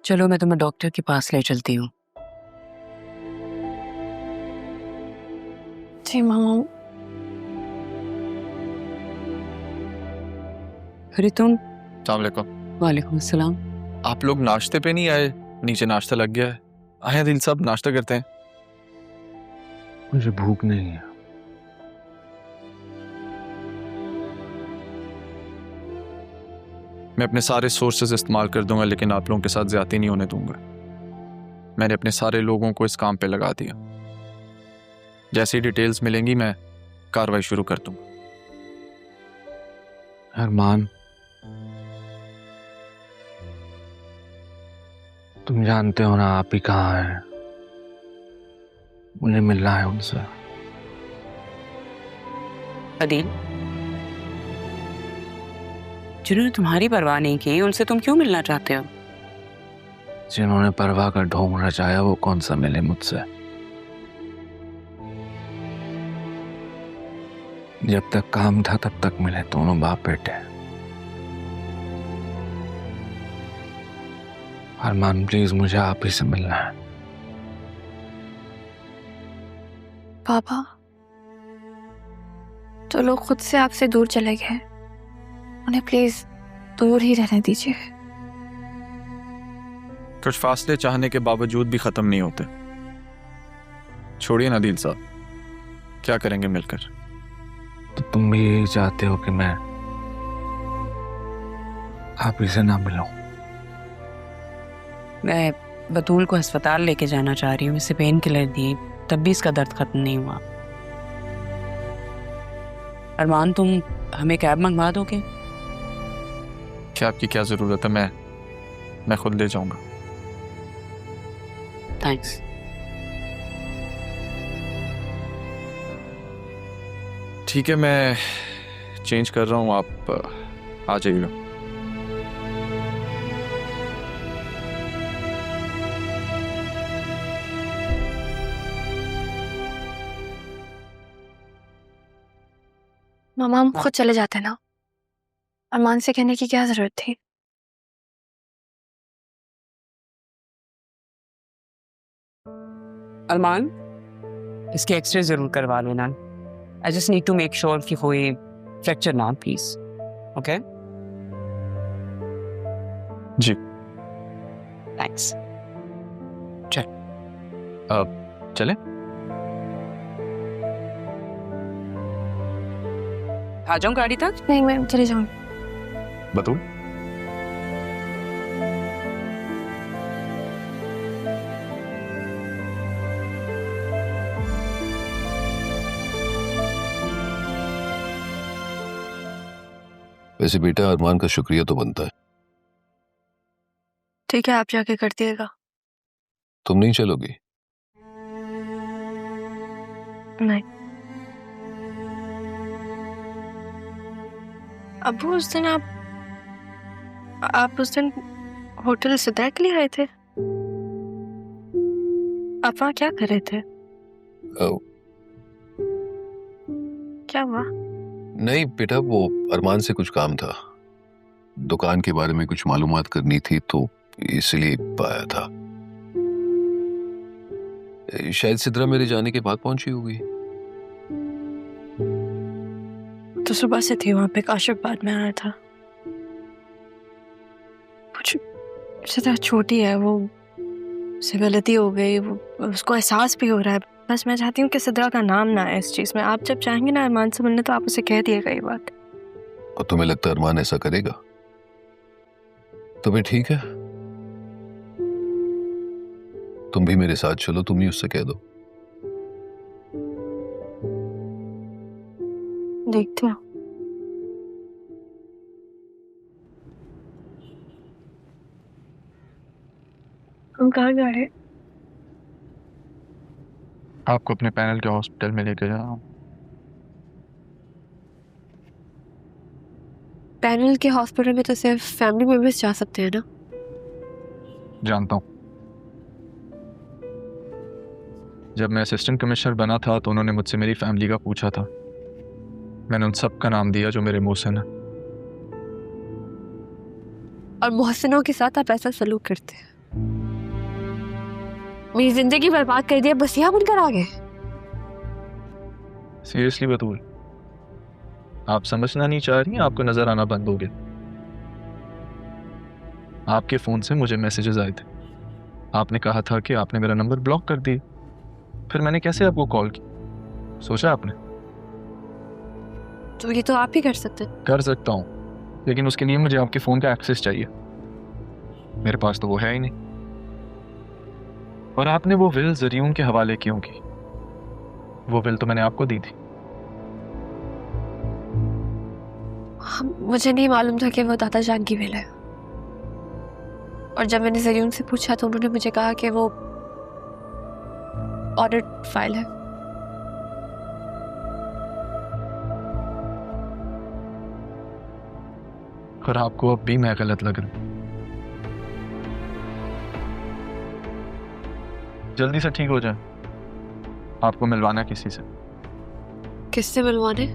चलो मैं तुम्हें डॉक्टर के पास ले चलती हूँ। जी मामा। अरे तुम। अस्सलाम वालेकुम। वालेकुम अस्सलाम। आप लोग नाश्ते पे नहीं आए? नीचे नाश्ता लग गया है। आए दिल साहब, नाश्ता करते हैं। मुझे भूख नहीं है। मैं अपने सारे सोर्सेज इस्तेमाल कर दूंगा, लेकिन आप लोगों के साथ ज्यादती नहीं होने दूंगा। मैंने अपने सारे लोगों को इस काम पे लगा दिया। जैसी डिटेल्स मिलेंगी मैं कार्रवाई शुरू कर दूंगा। अरमान, तुम जानते हो ना आप ही कहाँ हैं। मुझे मिलना है उनसे। अदील, जिन्होंने तुम्हारी परवाह नहीं की उनसे तुम क्यों मिलना चाहते हो? जिन्होंने परवाह का ढोंग रचाया वो कौन सा मिले मुझसे। जब तक काम था तब तक मिले दोनों बाप बेटे। अरमान प्लीज, मुझे आप ही से मिलना है। पापा तो लोग खुद से आपसे दूर चले गए, उन्हें प्लीज दूर ही रहने दीजिए। कुछ फासले चाहने के बावजूद भी खत्म नहीं होते। छोड़िए ना दिल साहब, क्या करेंगे मिलकर? तो तुम भी यही चाहते हो कि मैं आप ही से ना मिलूं? मैं बतूल को अस्पताल लेके जाना चाह रही हूँ। इसे पेन किलर दिए, तब भी इसका दर्द खत्म नहीं हुआ। अरमान, तुम हमें कैब मंगवा दोगे? क्या आपकी क्या जरूरत है? मैं खुद ले जाऊंगा। थैंक्स। ठीक है, मैं चेंज कर रहा हूँ, आप आ जाइएगा। मामा हम खुद चले जाते ना, अरमान से कहने की क्या जरूरत थी? अरमान, इसके एक्सरे जरूर करवा लेना। I just need to make sure कि कोई फ्रैक्चर ना प्लीज। ओके? Ji thanks. चले? आ जाऊं गाड़ी तक? नहीं, मैं चले जाऊंगी। बतूल, वैसे बेटा अरमान का शुक्रिया तो बनता है। ठीक है, आप जाके कर दिएगा। तुम नहीं चलोगी? नहीं अबू, उस दिन आप उस दिन होटल सिद्रा के लिए आए थे। आप वहाँ क्या कर रहे थे? क्या हुआ? नहीं बेटा, वो अरमान से कुछ काम था। दुकान के बारे में कुछ मालूमात करनी थी तो इसलिए आया था। शायद सिद्रा मेरे जाने के बाद पहुंची होगी। तो सुबह से थी वहां पे, काशिफ बाद में आया था। कुछ सिद्रा छोटी है, वो से गलती हो गई, वो उसको एहसास भी हो रहा है। बस मैं चाहती हूँ कि सिद्रा का नाम ना आए इस चीज में। आप जब चाहेंगे ना अरमान से मिलने तो आप उसे कह दिएगा ये बात। और तुम्हें लगता है अरमान ऐसा करेगा? तुम्हें ठीक है, तुम भी मेरे साथ चलो, तुम ही उससे कह दो। देखते हो। हम कहाँ जा रहे हैं? आपको अपने पैनल के हॉस्पिटल में लेके जा रहा हूँ। पैनल के हॉस्पिटल में तो सिर्फ फैमिली मेंबर्स जा सकते हैं ना? जानता हूँ। जब मैं असिस्टेंट कमिश्नर बना था तो उन्होंने मुझसे मेरी फैमिली का पूछा था। मैंने उन सब का नाम दिया जो मेरे मोहसिन है। और मोहसिनों के साथ आप ऐसा सलूक करते हैं? मेरी जिंदगी बर्बाद कर दिया, बस यहाँ बनकर आ गए। सीरियसली बतूल, आप समझना नहीं चाह रही हैं, आपको नजर आना बंद हो गया। आपके फोन से मुझे मैसेजेस आए थे, आपने कहा था कि आपने मेरा नंबर ब्लॉक कर दिया। फिर मैंने कैसे आपको कॉल की, सोचा आपने? तो ये तो आप ही कर सकते हैं। कर सकता हूँ, लेकिन उसके लिए मुझे आपके फोन का एक्सेस चाहिए। मेरे पास तो वो है ही नहीं। और आपने वो विल जरियून के हवाले क्यों की? वो विल तो मैंने आपको दी थी। मुझे नहीं मालूम था कि वो दादा जान की विल है, और जब मैंने जरियून से पूछा तो उन्होंने मुझे कहा कि वो ऑडिट फाइल है। और आपको अब भी मैं गलत लग रहा हूं। जल्दी से ठीक हो जाए, आपको मिलवाना किसी से। किससे मिलवाने?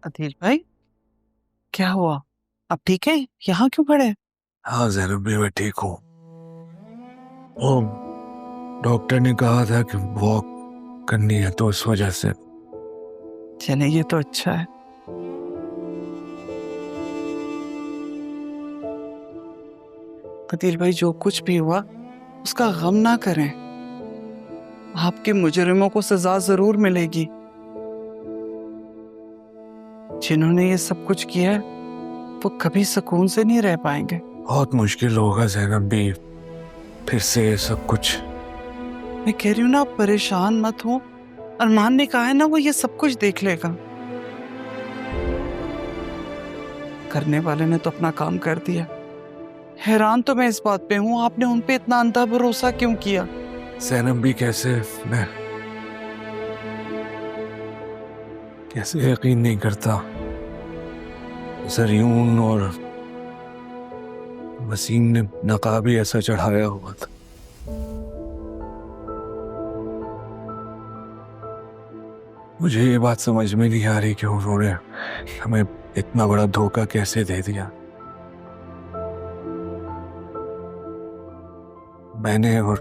अदील भाई, क्या हुआ? आप ठीक है? यहाँ क्यों खड़े हैं? हाँ जैनब भी मैं ठीक हूँ। वो डॉक्टर ने कहा था कि वॉक करनी है, तो उस वजह से। चले, ये तो अच्छा है। अदील भाई, जो कुछ भी हुआ उसका गम ना करें। आपके मुजरिमों को सजा जरूर मिलेगी। जिन्होंने ये सब कुछ किया है वो कभी सुकून से नहीं रह पाएंगे। बहुत मुश्किल होगा जैनब भी, फिर से ये सब कुछ। मैं कह रही हूँ ना, आप परेशान मत हो। अरमान ने कहा है ना, वो ये सब कुछ देख लेगा। करने वाले ने तो अपना काम कर दिया। हैरान तो मैं इस बात पे हूँ, आपने उन पे इतना अंधा भरोसा क्यों किया? जैनब भी कैसे मैं यकीन नहीं करता। जरियून और वसीम ने नकाब ही ऐसा चढ़ाया हुआ था। मुझे ये बात समझ में नहीं आ रही कि उन्होंने हमें इतना बड़ा धोखा कैसे दे दिया। मैंने और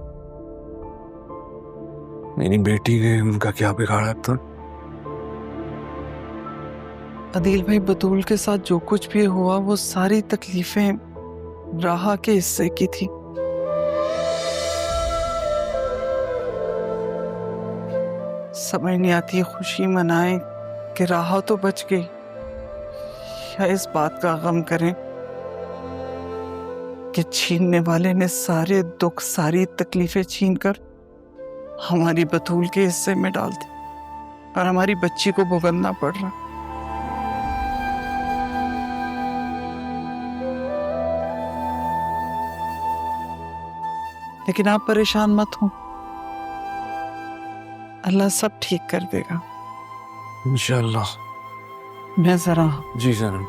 मेरी बेटी ने उनका क्या बिगाड़ा था? अदील भाई, बतूल के साथ जो कुछ भी हुआ वो सारी तकलीफें राहा के हिस्से की थी। समझ नहीं आती खुशी मनाएं कि राहा तो बच गई, या इस बात का गम करें कि छीनने वाले ने सारे दुख, सारी तकलीफें छीनकर हमारी बतूल के हिस्से में डाल दी और हमारी बच्ची को भुगतना पड़ रहा। लेकिन आप परेशान मत हो, अल्लाह सब ठीक कर देगा इंशाअल्लाह। मैं जरा जी जनाब।